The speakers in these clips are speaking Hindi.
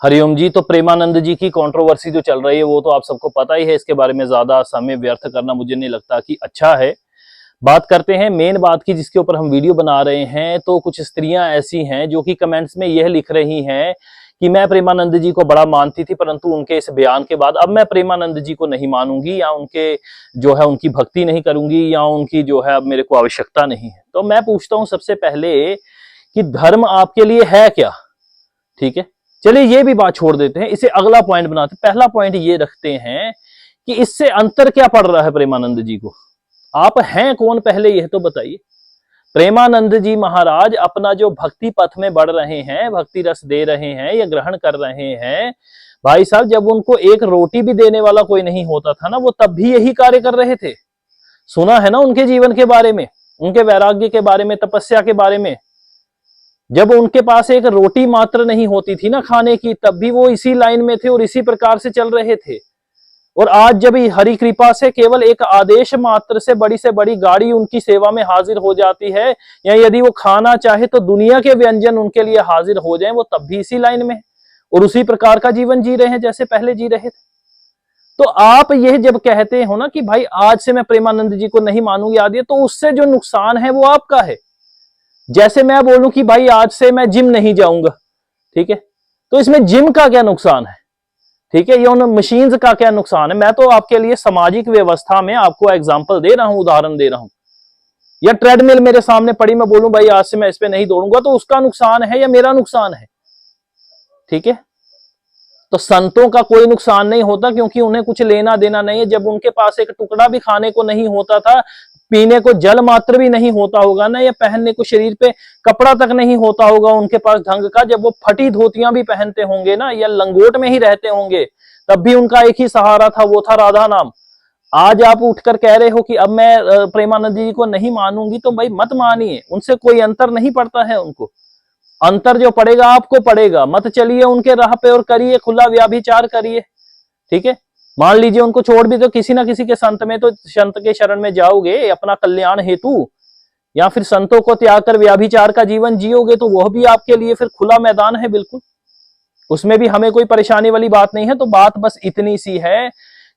हरिओम जी। तो प्रेमानंद जी की कंट्रोवर्सी जो चल रही है वो तो आप सबको पता ही है। इसके बारे में ज्यादा समय व्यर्थ करना मुझे नहीं लगता कि अच्छा है। बात करते हैं मेन बात की जिसके ऊपर हम वीडियो बना रहे हैं। तो कुछ स्त्रियां ऐसी हैं जो कि कमेंट्स में यह लिख रही हैं कि मैं प्रेमानंद जी को बड़ा मानती थी, परंतु उनके इस बयान के बाद अब मैं प्रेमानंद जी को नहीं मानूंगी, या उनके जो है उनकी भक्ति नहीं करूंगी, या उनकी जो है अब मेरे को आवश्यकता नहीं है। तो मैं पूछता हूं सबसे पहले कि धर्म आपके लिए है क्या? ठीक है, चलिए ये भी बात छोड़ देते हैं, इसे अगला पॉइंट बनाते हैं। पहला पॉइंट ये रखते हैं कि इससे अंतर क्या पड़ रहा है प्रेमानंद जी को। आप हैं कौन पहले यह तो बताइए। प्रेमानंद जी महाराज अपना जो भक्ति पथ में बढ़ रहे हैं, भक्ति रस दे रहे हैं या ग्रहण कर रहे हैं, भाई साहब जब उनको एक रोटी भी देने वाला कोई नहीं होता था ना, वो तब भी यही कार्य कर रहे थे। सुना है ना उनके जीवन के बारे में, उनके वैराग्य के बारे में, तपस्या के बारे में। जब उनके पास एक रोटी मात्र नहीं होती थी ना खाने की, तब भी वो इसी लाइन में थे और इसी प्रकार से चल रहे थे। और आज जब हरि कृपा से केवल एक आदेश मात्र से बड़ी गाड़ी उनकी सेवा में हाजिर हो जाती है, या यदि वो खाना चाहे तो दुनिया के व्यंजन उनके लिए हाजिर हो जाएं, वो तब भी इसी लाइन में और उसी प्रकार का जीवन जी रहे हैं जैसे पहले जी रहे थे। तो आप यह जब कहते हो ना कि भाई आज से मैं प्रेमानंद जी को नहीं मानूंगी आदि, तो उससे जो नुकसान है वो आपका है। जैसे मैं बोलूं कि भाई आज से मैं जिम नहीं जाऊंगा, ठीक है, तो इसमें जिम का क्या नुकसान है? ठीक है, ये उन मशीन्स का क्या नुकसान है? मैं तो आपके लिए सामाजिक व्यवस्था में आपको एग्जांपल दे रहा हूं, उदाहरण दे रहा हूं। या ट्रेडमिल मेरे सामने पड़ी, मैं बोलूं भाई आज से मैं इस पे नहीं दौड़ूंगा, तो उसका नुकसान है या मेरा नुकसान है? ठीक है, तो संतों का कोई नुकसान नहीं होता, क्योंकि उन्हें कुछ लेना देना नहीं है। जब उनके पास एक टुकड़ा भी खाने को नहीं होता था, पीने को जल मात्र भी नहीं होता होगा ना, या पहनने को शरीर पे कपड़ा तक नहीं होता होगा उनके पास ढंग का, जब वो फटी धोतियां भी पहनते होंगे ना, या लंगोट में ही रहते होंगे, तब भी उनका एक ही सहारा था, वो था राधा नाम। आज आप उठकर कह रहे हो कि अब मैं प्रेमानंद जी को नहीं मानूंगी, तो भाई मत मानिए, उनसे कोई अंतर नहीं पड़ता है उनको। अंतर जो पड़ेगा आपको पड़ेगा। मत चलिए उनके राह पे और करिए खुला व्याभिचार करिए। ठीक है, मान लीजिए उनको छोड़ भी तो किसी ना किसी के संत में, तो संत के शरण में जाओगे अपना कल्याण हेतु, या फिर संतों को त्याग कर व्याभिचार का जीवन जियोगे, तो वह भी आपके लिए फिर खुला मैदान है बिल्कुल, उसमें भी हमें कोई परेशानी वाली बात नहीं है। तो बात बस इतनी सी है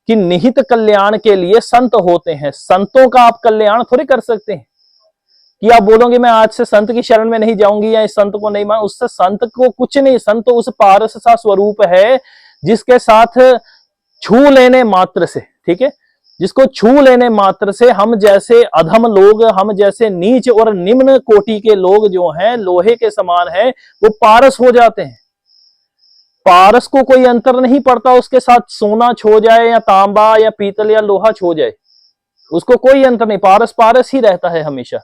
कि निहित कल्याण के लिए संत होते हैं, संतों का आप कल्याण थोड़ी कर सकते हैं। कि आप बोलोगे मैं आज से संत की शरण में नहीं जाऊंगी या इस संत को नहीं मान, उससे संत को कुछ नहीं। संत तो उस पारस सा स्वरूप है जिसके साथ छू लेने मात्र से, ठीक है, जिसको छू लेने मात्र से हम जैसे अधम लोग, हम जैसे नीच और निम्न कोटि के लोग जो हैं, लोहे के समान हैं, वो पारस हो जाते हैं। पारस को कोई अंतर नहीं पड़ता, उसके साथ सोना छो जाए या तांबा या पीतल या लोहा छो जाए, उसको कोई अंतर नहीं, पारस पारस ही रहता है हमेशा।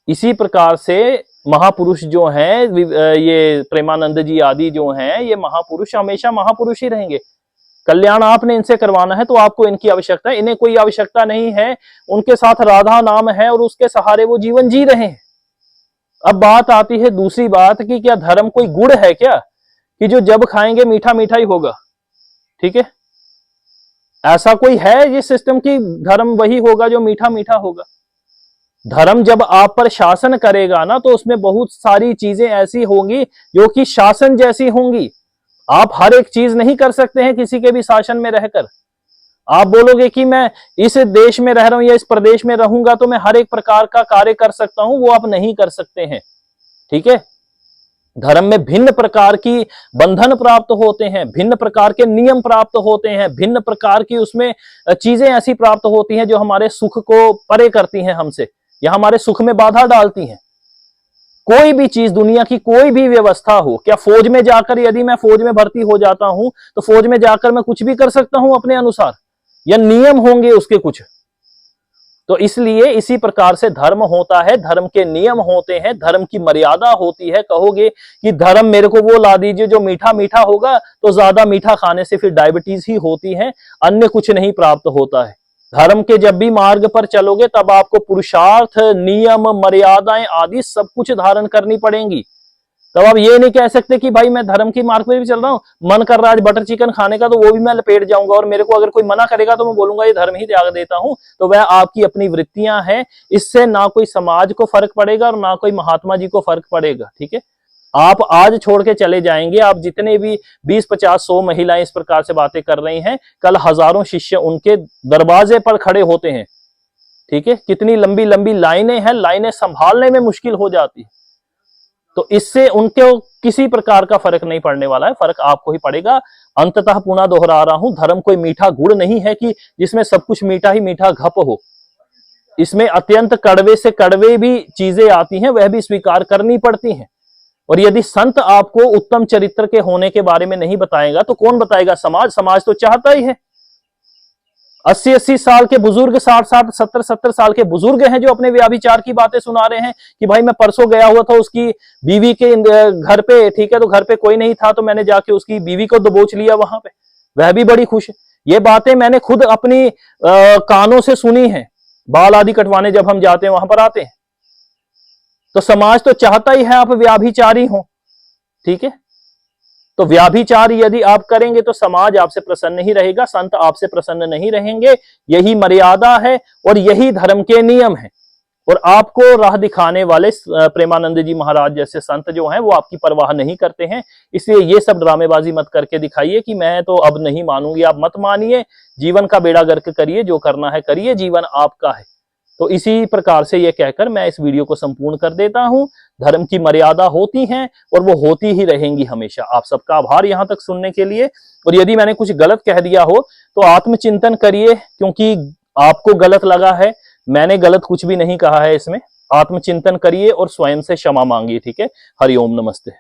इसी प्रकार से महापुरुष जो हैं, ये प्रेमानंद जी आदि जो हैं, ये महापुरुष हमेशा महापुरुष ही रहेंगे। कल्याण आपने इनसे करवाना है तो आपको इनकी आवश्यकता है, इन्हें कोई आवश्यकता नहीं है। उनके साथ राधा नाम है और उसके सहारे वो जीवन जी रहे हैं। अब बात आती है दूसरी बात कि क्या धर्म कोई गुड़ है क्या, कि जो जब खाएंगे मीठा मीठा ही होगा? ठीक है, ऐसा कोई है ये सिस्टम कि धर्म वही होगा जो मीठा मीठा होगा? धर्म जब आप पर शासन करेगा ना, तो उसमें बहुत सारी चीजें ऐसी होंगी जो कि शासन जैसी होंगी। आप हर एक चीज नहीं कर सकते हैं किसी के भी शासन में रहकर। आप बोलोगे कि मैं इस देश में रह रहा हूं या इस प्रदेश में रहूंगा तो मैं हर एक प्रकार का कार्य कर सकता हूं, वो आप नहीं कर सकते हैं। ठीक है, धर्म में भिन्न प्रकार की बंधन प्राप्त होते हैं, भिन्न प्रकार के नियम प्राप्त होते हैं, भिन्न प्रकार की उसमें चीजें ऐसी प्राप्त होती हैं जो हमारे सुख को परे करती हैं हमसे, या हमारे सुख में बाधा डालती हैं। कोई भी चीज, दुनिया की कोई भी व्यवस्था हो, क्या फौज में जाकर यदि मैं फौज में भर्ती हो जाता हूं तो फौज में जाकर मैं कुछ भी कर सकता हूं अपने अनुसार, या नियम होंगे उसके कुछ? तो इसलिए इसी प्रकार से धर्म होता है, धर्म के नियम होते हैं, धर्म की मर्यादा होती है। कहोगे कि धर्म मेरे को वो ला दीजिए जो मीठा मीठा होगा, तो ज्यादा मीठा खाने से फिर डायबिटीज ही होती है, अन्य कुछ नहीं प्राप्त होता है। धर्म के जब भी मार्ग पर चलोगे तब आपको पुरुषार्थ, नियम, मर्यादाएं आदि सब कुछ धारण करनी पड़ेंगी। तब आप ये नहीं कह सकते कि भाई मैं धर्म की मार्ग पर भी चल रहा हूं, मन कर रहा है आज बटर चिकन खाने का, तो वो भी मैं लपेट जाऊंगा, और मेरे को अगर कोई मना करेगा तो मैं बोलूंगा ये धर्म ही त्याग देता हूं। तो वह आपकी अपनी वृत्तियां हैं, इससे ना कोई समाज को फर्क पड़ेगा और ना कोई महात्मा जी को फर्क पड़ेगा। ठीक है, आप आज छोड़ के चले जाएंगे, आप जितने भी 20, 50, 100 महिलाएं इस प्रकार से बातें कर रही हैं, कल हजारों शिष्य उनके दरवाजे पर खड़े होते हैं। ठीक है, कितनी लंबी लंबी लाइनें हैं, लाइनें संभालने में मुश्किल हो जाती है। तो इससे उनको किसी प्रकार का फर्क नहीं पड़ने वाला है, फर्क आपको ही पड़ेगा। अंततः पुनः दोहरा रहा हूं, धर्म कोई मीठा गुड़ नहीं है कि जिसमें सब कुछ मीठा ही मीठा घप हो। इसमें अत्यंत कड़वे से कड़वे भी चीजें आती हैं, वह भी स्वीकार करनी पड़ती हैं। और यदि संत आपको उत्तम चरित्र के होने के बारे में नहीं बताएगा तो कौन बताएगा? समाज। समाज तो चाहता ही है। 80-80 साल के बुजुर्ग, 60-60, 70-70 साल के बुजुर्ग हैं जो अपने व्याभिचार की बातें सुना रहे हैं कि भाई मैं परसों गया हुआ था उसकी बीवी के घर पे, ठीक है, तो घर पे कोई नहीं था तो मैंने जाके उसकी बीवी को दबोच लिया वहां पे, वह भी बड़ी खुश है। ये बातें मैंने खुद अपनी कानों से सुनी है। बाल आदि कटवाने जब हम जाते हैं वहां पर आते हैं। तो समाज तो चाहता ही है आप व्याभिचारी हो। ठीक है, तो व्याभिचार यदि आप करेंगे तो समाज आपसे प्रसन्न ही रहेगा, संत आपसे प्रसन्न नहीं रहेंगे। यही मर्यादा है और यही धर्म के नियम है। और आपको राह दिखाने वाले प्रेमानंद जी महाराज जैसे संत जो हैं वो आपकी परवाह नहीं करते हैं। इसलिए ये सब ड्रामेबाजी मत करके दिखाइए कि मैं तो अब नहीं मानूंगी। आप मत मानिए, जीवन का बेड़ा गर्क करिए, जो करना है करिए, जीवन आपका है। तो इसी प्रकार से ये कहकर मैं इस वीडियो को संपूर्ण कर देता हूं। धर्म की मर्यादा होती है और वो होती ही रहेंगी हमेशा। आप सबका आभार यहां तक सुनने के लिए। और यदि मैंने कुछ गलत कह दिया हो तो आत्मचिंतन करिए, क्योंकि आपको गलत लगा है, मैंने गलत कुछ भी नहीं कहा है इसमें। आत्मचिंतन करिए और स्वयं से क्षमा मांगिए। ठीक है, हरिओम, नमस्ते।